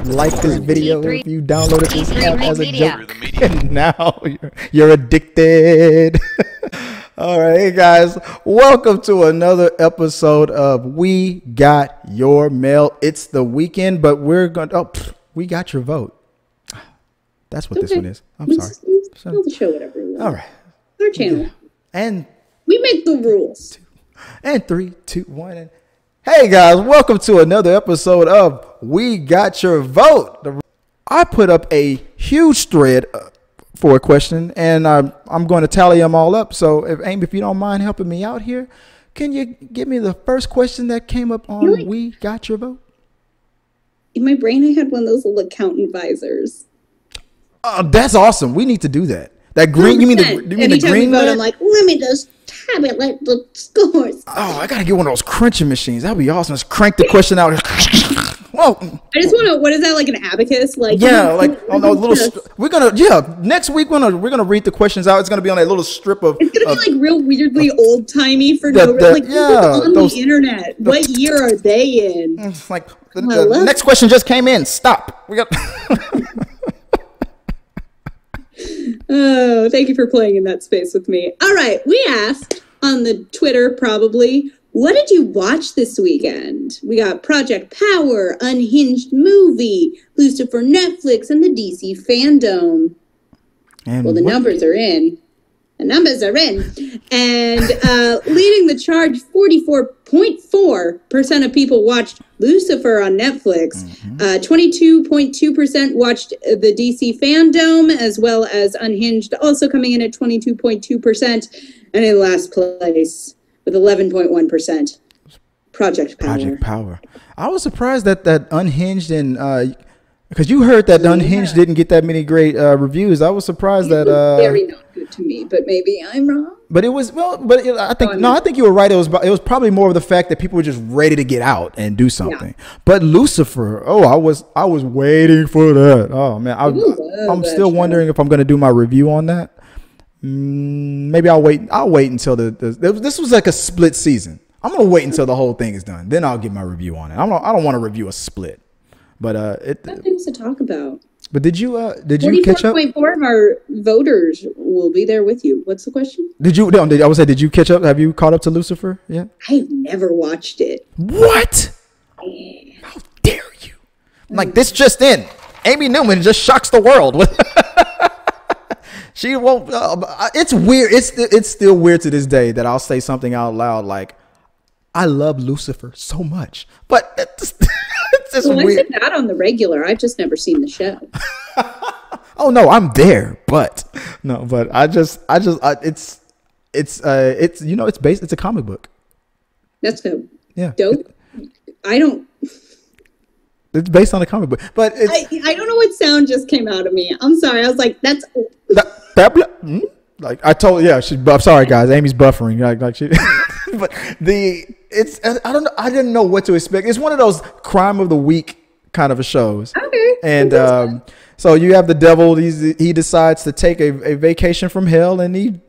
like this video, if you downloaded this app as a joke, and now you're addicted. All right, hey guys, welcome to another episode of We Got Your Mail. It's the weekend, but we got your vote. That's what this one is. I'm sorry. We'll show whatever we want. All right. Our channel. And we make the rules. And 3, 2, 1. And hey guys, welcome to another episode of We Got Your Vote. I put up a huge thread for a question, and I'm going to tally them all up. So if you don't mind helping me out here, can you give me the first question that came up on We Got Your Vote? In my brain, I had one of those little accountant visors. Oh, that's awesome. We need to do that. That green, you mean the green vote, I'm like, let me just tabulate the scores. Oh, I got to get one of those crunching machines. That would be awesome. Let's crank the question out. Whoa. I just want to, what is that, like an abacus? Like, yeah, like on those little, next week we're gonna read the questions out. It's going to be on a little strip of. It's going to be like real weirdly old timey for no reason. Like, on the internet. What year are they in? It's like, the next question just came in. Stop. We got. Oh, thank you for playing in that space with me. All right. We asked on the Twitter, probably, what did you watch this weekend? We got Project Power, Unhinged Movie, Lucifer Netflix, and the DC Fandom. And well, the numbers are in. The numbers are in. And leading the charge, 44.4% of people watched Lucifer on Netflix. 22.2% watched the DC Fandom, as well as Unhinged, also coming in at 22.2%. And in last place, with 11.1%, Project Power. Project Power. I was surprised that Unhinged and... because you heard that Unhinged didn't get that many great reviews. I was surprised that very not good to me, but maybe I'm wrong. But it was I think you were right. It was probably more of the fact that people were just ready to get out and do something. Yeah. But Lucifer, I was waiting for that. Oh man, I'm still wondering if I'm going to do my review on that. Maybe I'll wait. I'll wait until this was like a split season. I'm going to wait until the whole thing is done. Then I'll give my review on it. I don't want to review a split. But things to talk about. But did you catch up? 44.4 of our voters will be there with you. What's the question? Did you catch up? Have you caught up to Lucifer yet? I've never watched it. What? Yeah. How dare you? Like this just in. Amy Newman just shocks the world with. She won't. It's weird. It's still weird to this day that I'll say something out loud like, "I love Lucifer so much," but. It's weird. I said that on the regular. I've just never seen the show. Oh no, I'm there, but it's a comic book. That's dope. Yeah. Dope. It's based on a comic book, but I don't know what sound just came out of me. I'm sorry. I was like, that's like I told. Yeah, I'm sorry, guys. Amy's buffering. Like she. But I don't know. I didn't know what to expect. It's one of those crime of the week kind of shows. Okay. And so you have the devil. He decides to take a vacation from hell, and he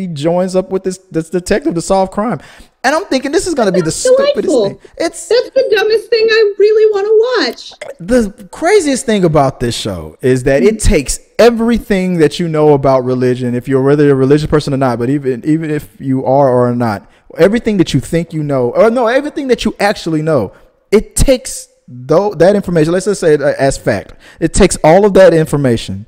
joins up with this detective to solve crime. And I'm thinking this is going to be the stupidest thing. That's the dumbest thing I really want to watch. The craziest thing about this show is that it takes everything that you know about religion, whether you're a religious person or not, but even if you are or not, everything that you think you know, or no, everything that you actually know, it takes that information. Let's just say it as fact. It takes all of that information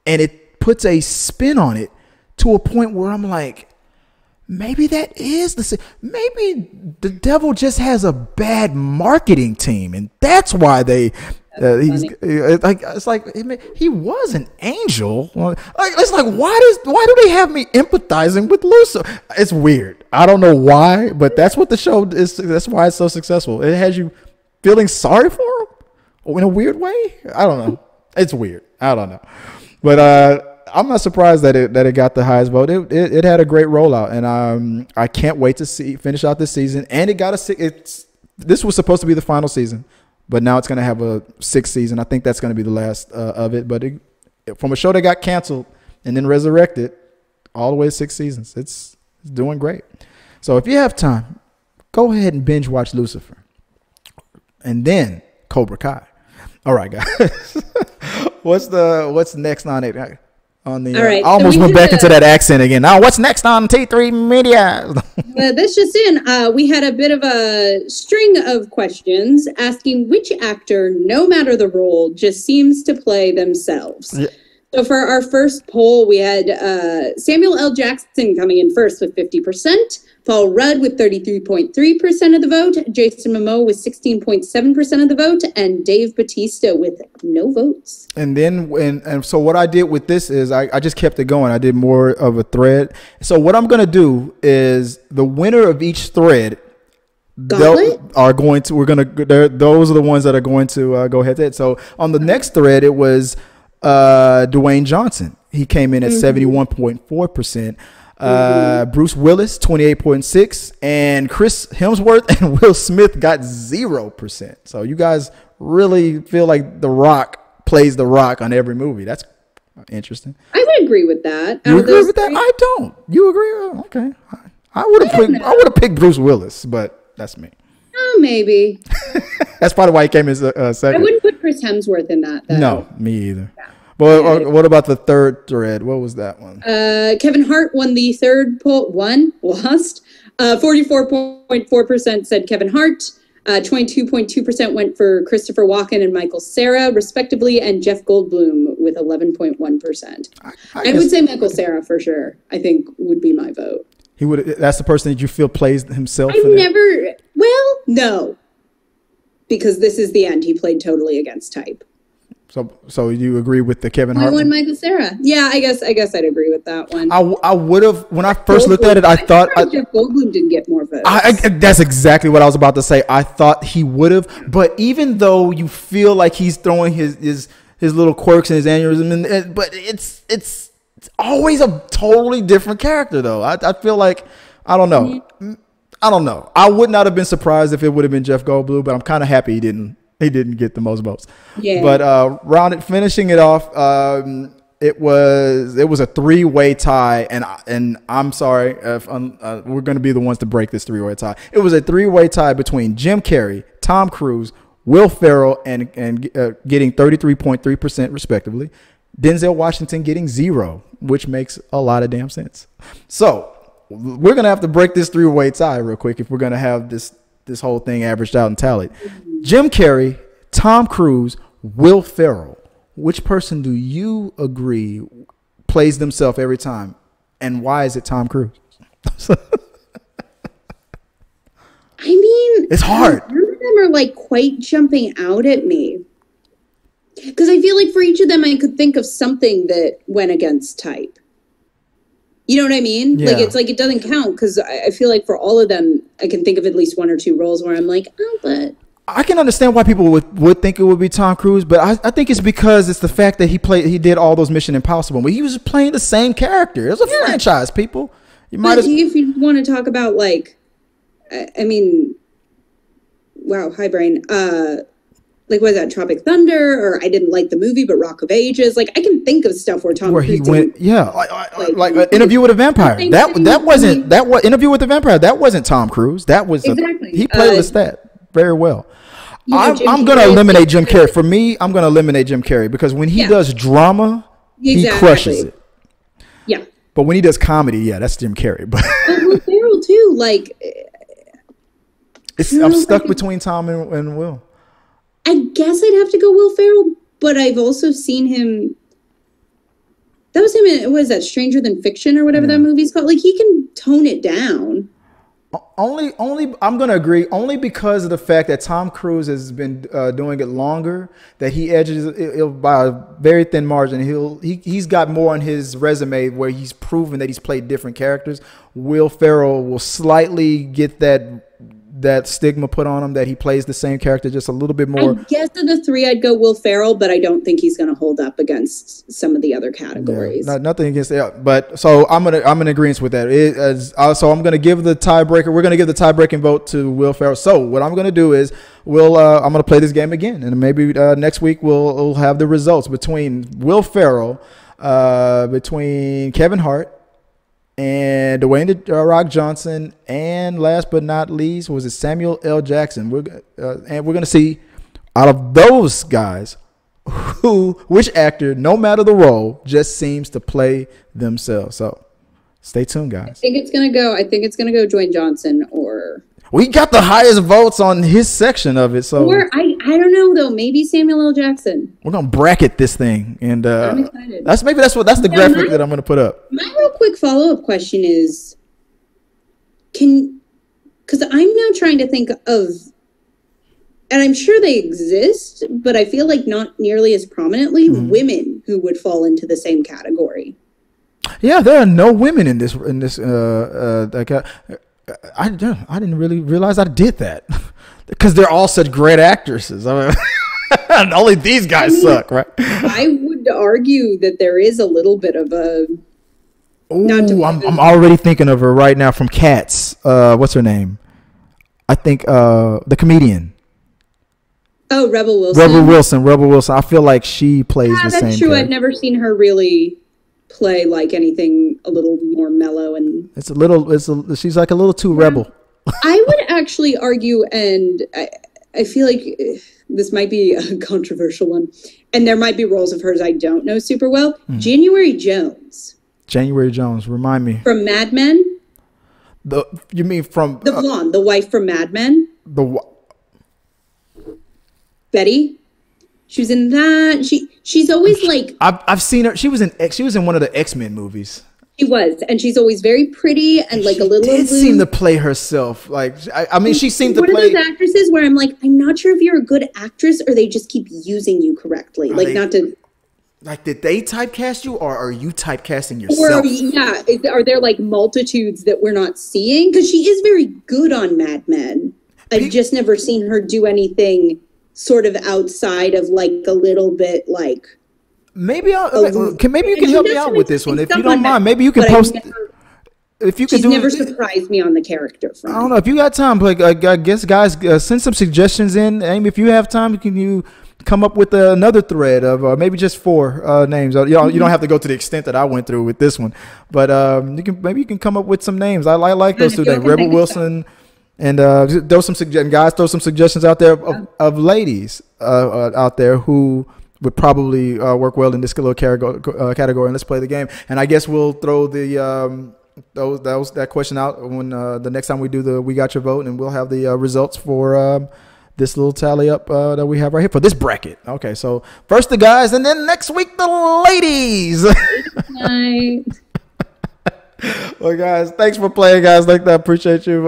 and it puts a spin on it to a point where I'm like, maybe that is maybe the devil just has a bad marketing team, and that's why it's like he was an angel. It's like why do they have me empathizing with Lucifer? It's weird. I don't know why, but that's what the show is. That's why it's so successful. It has you feeling sorry for him in a weird way. I don't know. It's weird. I don't know, but I'm not surprised that it got the highest vote. It had a great rollout, and I can't wait to finish out this season. And this was supposed to be the final season, but now it's going to have a 6th season. I think that's going to be the last of it. But from a show that got canceled and then resurrected, all the way to 6 seasons, it's doing great. So if you have time, go ahead and binge watch Lucifer, and then Cobra Kai. All right, guys. What's next on it? On the All right, I almost so went back into that accent again. Now, what's next on T3 Media? That's just in. We had a bit of a string of questions asking which actor, no matter the role, just seems to play themselves. Yeah. So for our first poll, we had Samuel L. Jackson coming in first with 50%, Paul Rudd with 33.3% of the vote, Jason Momoa with 16.7% of the vote, and Dave Bautista with no votes. And then, and so what I did with this is I just kept it going. I did more of a thread. So what I'm going to do is the winner of each thread are going to, those are the ones that are going to go head to head. So on the next thread, it was Dwayne Johnson. He came in at 71.4%. Bruce Willis 28.6%, and Chris Hemsworth and Will Smith got 0%. So you guys really feel like The Rock plays The Rock on every movie. That's interesting. I would agree with that. You agree with that? I don't. You agree? Okay. I would have picked Bruce Willis, but that's me. Oh, maybe. That's probably why he came in second. I wouldn't put Chris Hemsworth in that, though. No, me either. But what about the third thread? What was that one? Kevin Hart won the third poll. Lost. 44.4% said Kevin Hart. 22.2% went for Christopher Walken and Michael Cera, respectively, and Jeff Goldblum with 11.1%. I would say Michael Cera for sure. I think would be my vote. He would. That's the person that you feel plays himself. No, because this is the end. He played totally against type. So you agree with the Kevin Hart? I won Michael Cera. Yeah, I guess I'd agree with that one. I would have, when I first looked at it, I thought Jeff Goldblum didn't get more votes. That's exactly what I was about to say. I thought he would have, but even though you feel like he's throwing his little quirks and his aneurysm, but it's always a totally different character though. I feel like I don't know. I would not have been surprised if it would have been Jeff Goldblum, but I'm kind of happy he didn't get the most votes. Yeah. But finishing it off, it was a 3-way tie, and I'm sorry if we're going to be the ones to break this 3-way tie. It was a 3-way tie between Jim Carrey, Tom Cruise, Will Ferrell, and getting 33.3% respectively. Denzel Washington getting 0, which makes a lot of damn sense. So we're going to have to break this 3-way tie real quick if we're going to have this whole thing averaged out and tallied. Jim Carrey, Tom Cruise, Will Ferrell. Which person do you agree plays themselves every time? And why is it Tom Cruise? I mean, it's hard. None of them are like quite jumping out at me. Because I feel like for each of them, I could think of something that went against type. You know what I mean? Yeah. Like it doesn't count because I feel like for all of them, I can think of at least 1 or 2 roles where I'm like, oh, but I can understand why people would think it would be Tom Cruise, but I think it's because it's the fact that he did all those Mission Impossible, but he was playing the same character. It was a franchise, people. If you want to talk about like, I mean, wow, hi brain. Like, was that Tropic Thunder, or I didn't like the movie, but Rock of Ages? Like, I can think of stuff where Tom Cruise he went, like Interview with a Vampire. Interview with the Vampire. That wasn't Tom Cruise. That was he played Lestat very well. I'm going to eliminate Jim Carrey. For me, I'm going to eliminate Jim Carrey because when he does drama, he crushes it. Yeah. But when he does comedy, that's Jim Carrey. But Will Ferrell too. Like, I'm stuck between Tom and Will. I guess I'd have to go Will Ferrell, but I've also seen him. That was him in, what is that, Stranger Than Fiction or whatever that movie's called? Like, he can tone it down. Only I'm going to agree, only because of the fact that Tom Cruise has been doing it longer, that he edges it by a very thin margin. He's got more on his resume where he's proven that he's played different characters. Will Ferrell will slightly get that stigma put on him that he plays the same character just a little bit more. I guess of the 3, I'd go Will Ferrell, but I don't think he's going to hold up against some of the other categories. Nothing against that, but so I'm in agreement with that. So I'm going to give the tiebreaker. We're going to give the tie-breaking vote to Will Ferrell. So what I'm going to do is I'm going to play this game again, and maybe next week we'll have the results between Will Ferrell, between Kevin Hart, and Dwayne "The Rock" Johnson, and last but not least, was it Samuel L. Jackson? And we're going to see, out of those guys, which actor, no matter the role, just seems to play themselves? So stay tuned, guys. I think it's gonna go Dwayne Johnson, or we got the highest votes on his section of it. So or I don't know though. Maybe Samuel L. Jackson. We're gonna bracket this thing, and I'm excited. that's the graphic that I'm gonna put up. My real quick follow-up question is, because I'm now trying to think of, and I'm sure they exist, but I feel like not nearly as prominently, women who would fall into the same category. Yeah, there are no women in this. Like, I didn't really realize I did that because they're all such great actresses. I mean, only these guys suck, right? I would argue that there is a little bit of a. Ooh, I'm already thinking of her right now from Cats. What's her name? I think the comedian. Oh, Rebel Wilson. Rebel Wilson. I feel like she plays the same. That's true. Character. I've never seen her really play like anything a little more mellow, and she's like a little too rebel. I would actually argue, and I feel like this might be a controversial one, and there might be roles of hers I don't know super well. January Jones, remind me. From Mad Men? You mean from... The blonde, the wife from Mad Men? Betty? She was in that. She's always like... I've seen her. She was in one of the X-Men movies. She was, and she's always very pretty and like a little... She did seem to play herself. Like, I mean, she seemed to play... One of those actresses where I'm like, I'm not sure if you're a good actress or they just keep using you correctly. Like, did they typecast you, or are you typecasting yourself? Or, are there, like, multitudes that we're not seeing? Because she is very good on Mad Men. I've just never seen her do anything sort of outside of, like, a little bit, like... Maybe you can help me out with this one. If you don't mind, maybe you can post... She's never surprised me on the character front. I don't know. If you got time, like, I guess, guys, send some suggestions in. Amy, if you have time, can you... come up with another thread of maybe just 4 names. You don't have to go to the extent that I went through with this one, but you can come up with some names. I like those 2 names, Rebel Wilson, and throw some suggestions out there of ladies out there who would probably work well in this little category. And let's play the game. And I guess we'll throw that question out when the next time we do the We Got Your Vote, and we'll have the results for. This little tally up that we have right here for this bracket. Okay, so first the guys, and then next week the ladies. Night. Well, guys, thanks for playing, guys. Like that, appreciate you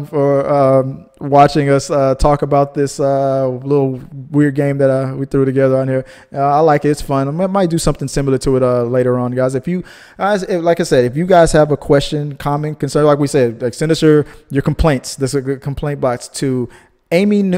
for watching us talk about this little weird game that we threw together on here. I like it; it's fun. I might do something similar to it later on, guys. Like I said, if you guys have a question, comment, concern, like we said, like send us your complaints. This is a good complaint box to Amy _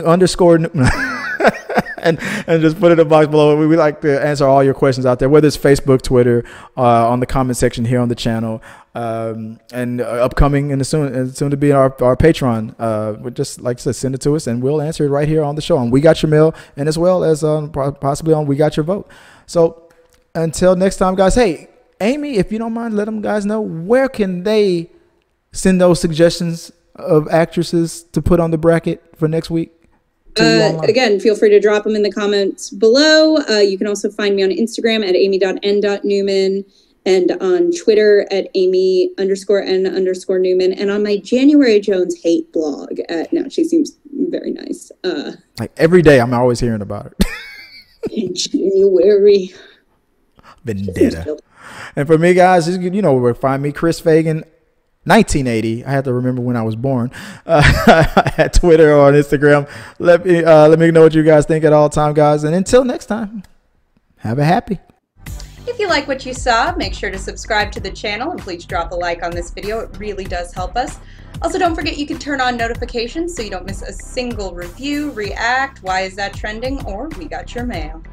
and just put it in the box below. We like to answer all your questions out there, whether it's Facebook, Twitter, on the comment section here on the channel, and upcoming and soon to be our Patreon. We just, like I said, send it to us and we'll answer it right here on the show on We Got Your Mail, and as well as possibly on We Got Your Vote. So until next time, guys. Hey, Amy, if you don't mind, let them guys know where can they send those suggestions of actresses to put on the bracket for next week. Again, feel free to drop them in the comments below. You can also find me on Instagram at amy.n.newman and on Twitter at amy_n_newman, and on my January Jones hate blog she seems very nice. Like every day I'm always hearing about her. January vendetta. And for me, guys, you know where to find me, Chris Fagan 1980. I had to remember when I was born. At Twitter or on Instagram. Let me know what you guys think at all time, guys. And until next time, have a happy. If you like what you saw, make sure to subscribe to the channel and please drop a like on this video. It really does help us. Also, don't forget you can turn on notifications so you don't miss a single review, react, why is that trending, or We Got Your Mail.